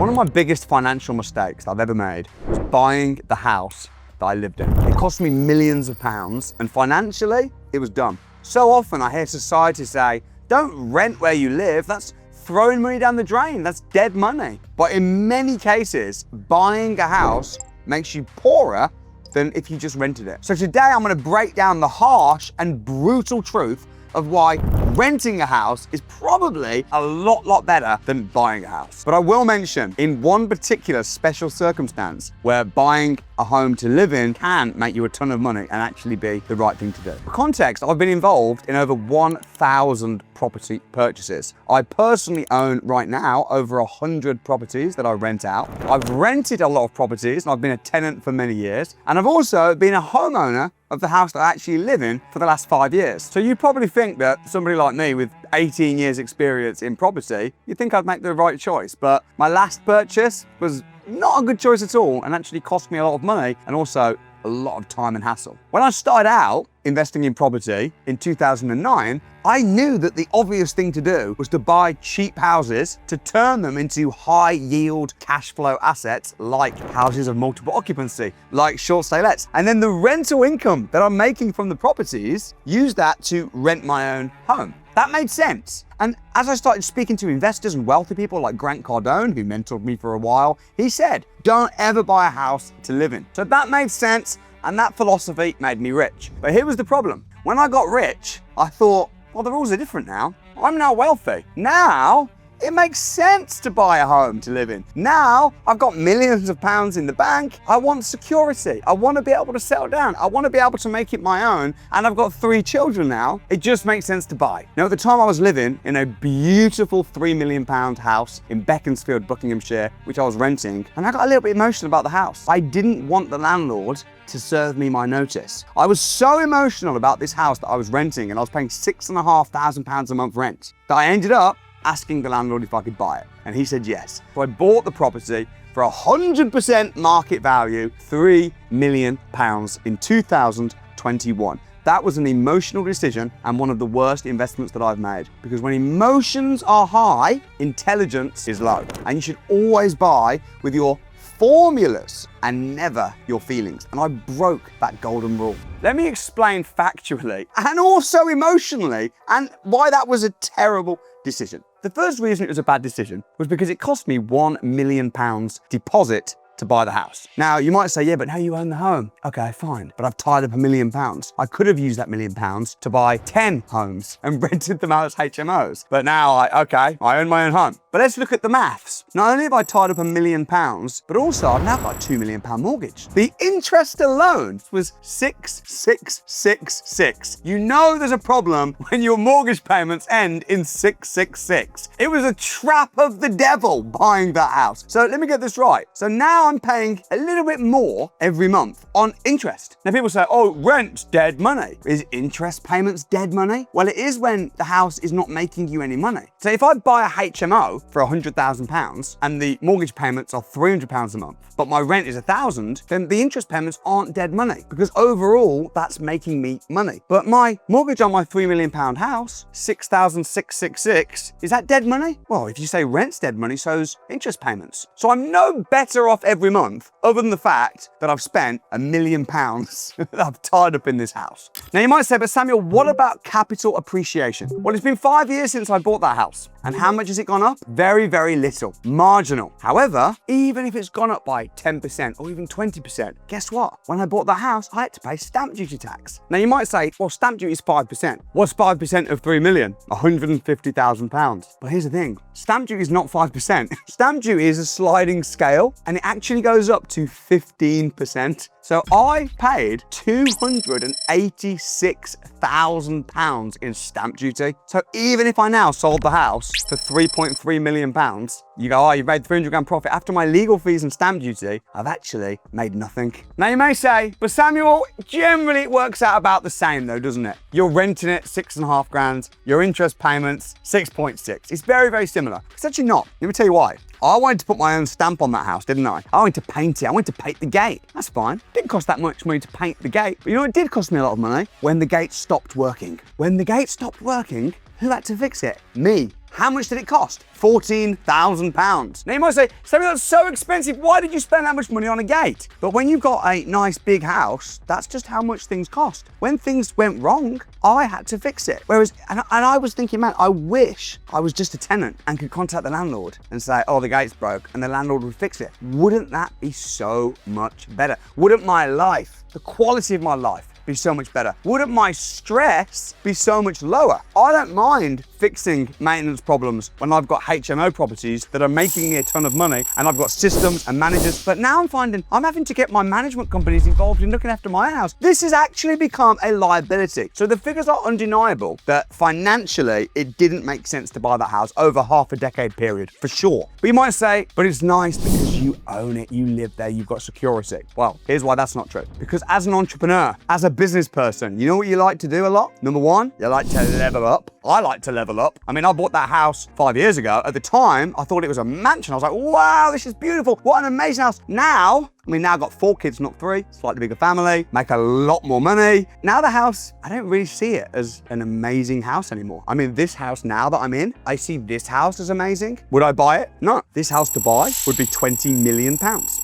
One of my biggest financial mistakes I've ever made was buying the house that I lived in. It cost me millions of pounds, and financially, it was dumb. So often I hear society say, don't rent where you live, that's throwing money down the drain, that's dead money. But in many cases, buying a house makes you poorer than if you just rented it. So today I'm gonna break down the harsh and brutal truth of why renting a house is probably a lot better than buying a house. But I will mention, in one particular special circumstance where buying a home to live in can make you a ton of money and actually be the right thing to do. For context, I've been involved in over 1,000 property purchases. I personally own right now over 100 properties that I rent out. I've rented a lot of properties and I've been a tenant for many years. And I've also been a homeowner of the house that I actually live in for the last 5 years. So you probably think that somebody like me with 18 years experience in property, you'd think I'd make the right choice. But my last purchase was not a good choice at all and actually cost me a lot of money and also a lot of time and hassle. When I started out investing in property in 2009, I knew that the obvious thing to do was to buy cheap houses to turn them into high yield cash flow assets like houses of multiple occupancy, like short stay lets. And then the rental income that I'm making from the properties, use that to rent my own home. That made sense. And as I started speaking to investors and wealthy people like Grant Cardone, who mentored me for a while, he said, don't ever buy a house to live in. So that made sense, and that philosophy made me rich. But here was the problem. When I got rich, I thought, well, the rules are different now. I'm now wealthy. Now, it makes sense to buy a home to live in. Now, I've got millions of pounds in the bank. I want security. I want to be able to settle down. I want to be able to make it my own. And I've got 3 children now. It just makes sense to buy. Now, at the time I was living in a beautiful £3 million house in Beaconsfield, Buckinghamshire, which I was renting. And I got a little bit emotional about the house. I didn't want the landlord to serve me my notice. I was so emotional about this house that I was renting, and I was paying £6,500 a month rent, that I ended up asking the landlord if I could buy it. And he said yes. So I bought the property for 100% market value, £3 million in 2021. That was an emotional decision and one of the worst investments that I've made, because when emotions are high, intelligence is low. And you should always buy with your formulas and never your feelings. And I broke that golden rule. Let me explain factually and also emotionally and why that was a terrible decision. The first reason it was a bad decision was because it cost me £1 million deposit to buy the house. Now, you might say, yeah, but now you own the home. Okay, fine, but I've tied up £1 million. I could have used that £1 million to buy 10 homes and rented them out as HMOs. But now, I own my own home. But let's look at the maths. Not only have I tied up £1 million, but also I've now got a £2 million mortgage. The interest alone was 6666. You know there's a problem when your mortgage payments end in 666. It was a trap of the devil buying that house. So let me get this right. So now I'm paying a little bit more every month on interest. Now people say, oh, rent's dead money. Is interest payments dead money? Well, it is when the house is not making you any money. So if I buy a HMO for £100,000 and the mortgage payments are £300 a month, but my rent is £1,000, then the interest payments aren't dead money, because overall that's making me money. But my mortgage on my £3 million house, 6,666, is that dead money? Well, if you say rent's dead money, so's interest payments. So I'm no better off every month, other than the fact that I've spent £1 million that I've tied up in this house. Now you might say, but Samuel, what about capital appreciation? Well, it's been 5 years since I bought that house. And how much has it gone up? Very, very little, marginal. However, even if it's gone up by 10% or even 20%, guess what? When I bought the house, I had to pay stamp duty tax. Now you might say, well, stamp duty is 5%. What's 5% of 3 million? £150,000. But here's the thing, stamp duty is not 5%. Stamp duty is a sliding scale and it actually goes up to 15%. So I paid £286,000 in stamp duty. So even if I now sold the house for £3.3 million, you go, oh, you've made £300 profit. After my legal fees and stamp duty, I've actually made nothing. Now you may say, but Samuel, generally it works out about the same though, doesn't it? You're renting it £6,500, your interest payments 6.6. It's very, very similar. It's actually not. Let me tell you why. I wanted to put my own stamp on that house, didn't I? I wanted to paint it. I wanted to paint the gate. That's fine. Didn't cost that much money to paint the gate. But you know, it did cost me a lot of money when the gate stopped working. When the gate stopped working, who had to fix it? Me. How much did it cost? £14,000. Now you might say, Samuel, that's so expensive. Why did you spend that much money on a gate? But when you've got a nice big house, that's just how much things cost. When things went wrong, I had to fix it. Whereas, and I was thinking, man, I wish I was just a tenant and could contact the landlord and say, oh, the gate's broke, and the landlord would fix it. Wouldn't that be so much better? Wouldn't my life, the quality of my life, be so much better? Wouldn't my stress be so much lower? I don't mind fixing maintenance problems when I've got HMO properties that are making me a ton of money and I've got systems and managers, but now I'm finding I'm having to get my management companies involved in looking after my house. This has actually become a liability. So the figures are undeniable that financially it didn't make sense to buy that house over half a decade period, for sure. But you might say, but it's nice because you own it, you live there, you've got security. Well, here's why that's not true. Because as an entrepreneur, as a business person, you know what you like to do a lot? Number one, you like to level up. I like to level up. I mean, I bought that house 5 years ago. At the time, I thought it was a mansion. I was like, wow, this is beautiful. What an amazing house. Now I've got 4 kids, not 3, slightly bigger family, make a lot more money. Now the house, I don't really see it as an amazing house anymore. I mean, this house now that I'm in, I see this house as amazing. Would I buy it? No. This house to buy would be £20 million.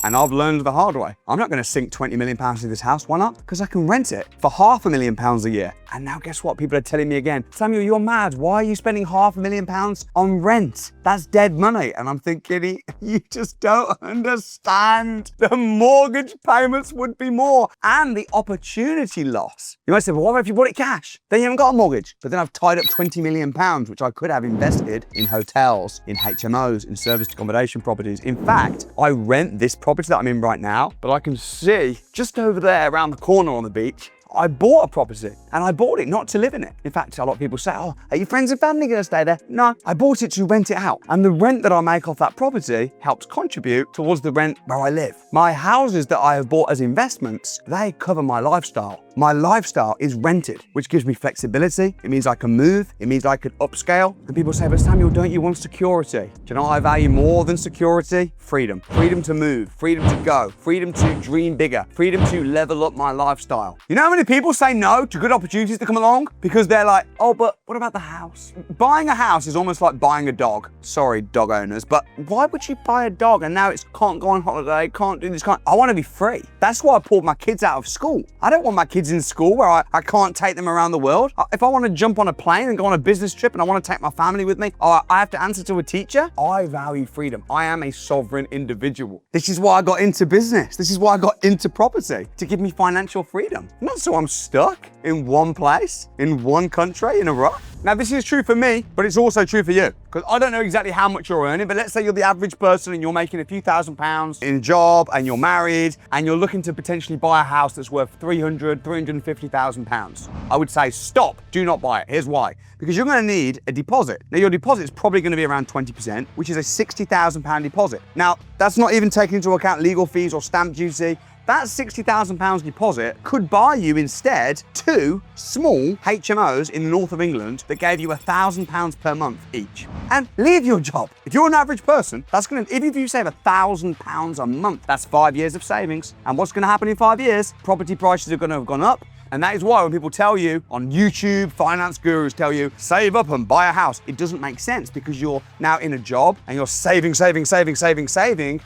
And I've learned the hard way. I'm not gonna sink £20 million into this house. Why not? Because I can rent it for £500,000 a year. And now guess what? People are telling me again, Samuel, you're mad. Why are you spending £500,000 on rent? That's dead money. And I'm thinking, you just don't understand. The mortgage payments would be more and the opportunity loss. You might say, well, what if you bought it cash? Then you haven't got a mortgage. But then I've tied up £20 million, which I could have invested in hotels, in HMOs, in serviced accommodation properties. In fact, I rent this property that I'm in right now, but I can see just over there around the corner on the beach, I bought a property and I bought it not to live in it. In fact, a lot of people say, oh, are your friends and family going to stay there? No, I bought it to rent it out. And the rent that I make off that property helps contribute towards the rent where I live. My houses that I have bought as investments, they cover my lifestyle. My lifestyle is rented, which gives me flexibility. It means I can move. It means I can upscale. And people say, but Samuel, don't you want security? Do you know what I value more than security? Freedom. Freedom to move, freedom to go, freedom to dream bigger, freedom to level up my lifestyle. You know how many people say no to good opportunities to come along? Because they're like, oh, but what about the house? Buying a house is almost like buying a dog. Sorry, dog owners, but why would you buy a dog and now it's can't go on holiday, can't do this, can't. I want to be free. That's why I pulled my kids out of school. I don't want my kids in school where I can't take them around the world. If I want to jump on a plane and go on a business trip and I want to take my family with me, or I have to answer to a teacher, I value freedom. I am a sovereign individual. This is why I got into business. This is why I got into property, to give me financial freedom. Not so I'm stuck in one place, in one country, in a rock. Now, this is true for me, but it's also true for you. Because I don't know exactly how much you're earning, but let's say you're the average person and you're making a few £1,000s in a job and you're married and you're looking to potentially buy a house that's worth £350,000. I would say stop, do not buy it. Here's why. Because you're going to need a deposit. Now, your deposit is probably going to be around 20%, which is a £60,000 deposit. Now, that's not even taking into account legal fees or stamp duty. That £60,000 deposit could buy you instead 2 small HMOs in the north of England that gave you £1,000 per month each. And leave your job. If you're an average person, that's gonna, even if you save £1,000 a month, that's 5 years of savings. And what's gonna happen in 5 years? Property prices are gonna have gone up. And that is why when people tell you on YouTube, finance gurus tell you, save up and buy a house, it doesn't make sense because you're now in a job and you're saving.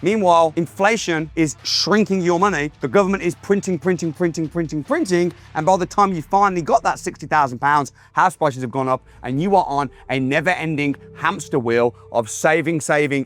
Meanwhile, inflation is shrinking your money. The government is printing. And by the time you finally got that £60,000, house prices have gone up and you are on a never-ending hamster wheel of saving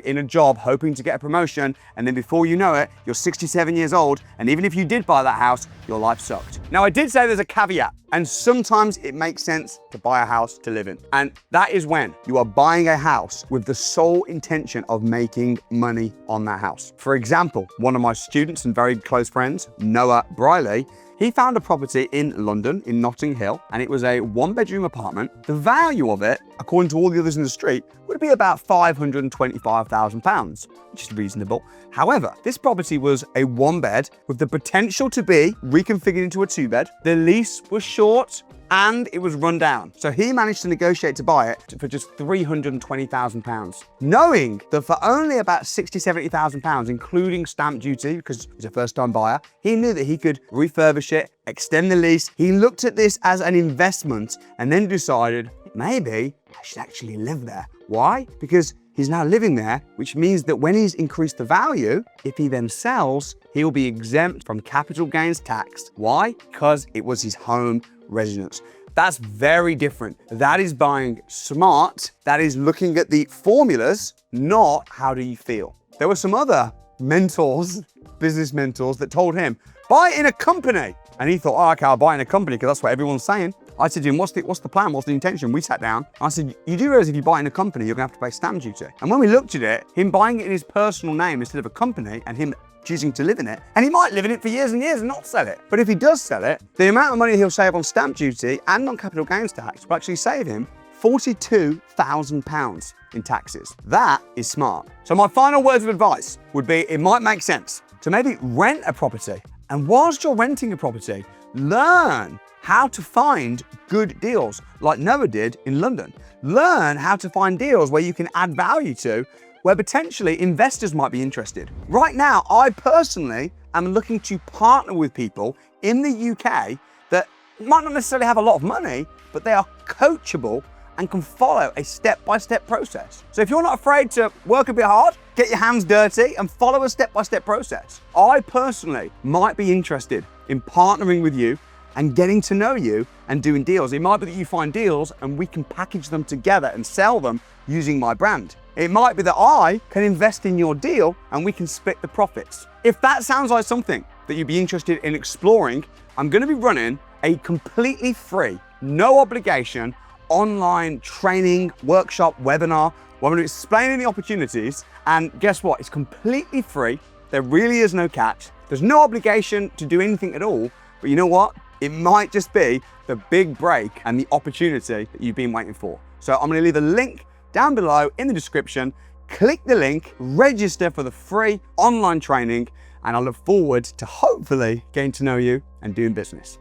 in a job, hoping to get a promotion. And then before you know it, you're 67 years old. And even if you did buy that house, your life sucked. Now, I did say there's a caveat, and sometimes it makes sense to buy a house to live in. And that is when you are buying a house with the sole intention of making money on that house. For example, one of my students and very close friends, Noah Briley, he found a property in London, in Notting Hill, and it was a 1-bedroom apartment. The value of it, according to all the others in the street, would be about £525,000, which is reasonable. However, this property was a 1-bed with the potential to be reconfigured into a 2-bed. The lease was short and it was run down. So he managed to negotiate to buy it for just £320,000, knowing that for only about £60,000, £70,000, including stamp duty, because he's a first-time buyer, he knew that he could refurbish it, extend the lease. He looked at this as an investment and then decided, maybe I should actually live there. Why? Because he's now living there, which means that when he's increased the value, if he then sells, he'll be exempt from capital gains tax. Why? Because it was his home residence. That's very different. That is buying smart. That is looking at the formulas, not how do you feel. There were some other mentors, business mentors, that told him, buy in a company. And he thought, oh, okay, I'll buy in a company because that's what everyone's saying. I said to him, what's the plan? What's the intention? We sat down. I said, you do realize if you buy in a company, you're gonna have to pay stamp duty. And when we looked at it, him buying it in his personal name instead of a company and him choosing to live in it, and he might live in it for years and years and not sell it. But if he does sell it, the amount of money he'll save on stamp duty and on capital gains tax will actually save him £42,000 in taxes. That is smart. So my final words of advice would be, it might make sense to maybe rent a property. And whilst you're renting a property, learn how to find good deals like Noah did in London. Learn how to find deals where you can add value to, where potentially investors might be interested. Right now, I personally am looking to partner with people in the UK that might not necessarily have a lot of money, but they are coachable and can follow a step-by-step process. So if you're not afraid to work a bit hard, get your hands dirty and follow a step-by-step process, I personally might be interested in partnering with you and getting to know you and doing deals. It might be that you find deals and we can package them together and sell them using my brand. It might be that I can invest in your deal and we can split the profits. If that sounds like something that you'd be interested in exploring, I'm gonna be running a completely free, no obligation, online training, workshop, webinar, where I'm gonna explain the opportunities. And guess what? It's completely free. There really is no catch. There's no obligation to do anything at all. But you know what? It might just be the big break and the opportunity that you've been waiting for. So I'm gonna leave a link down below in the description. Click the link, register for the free online training, and I look forward to hopefully getting to know you and doing business.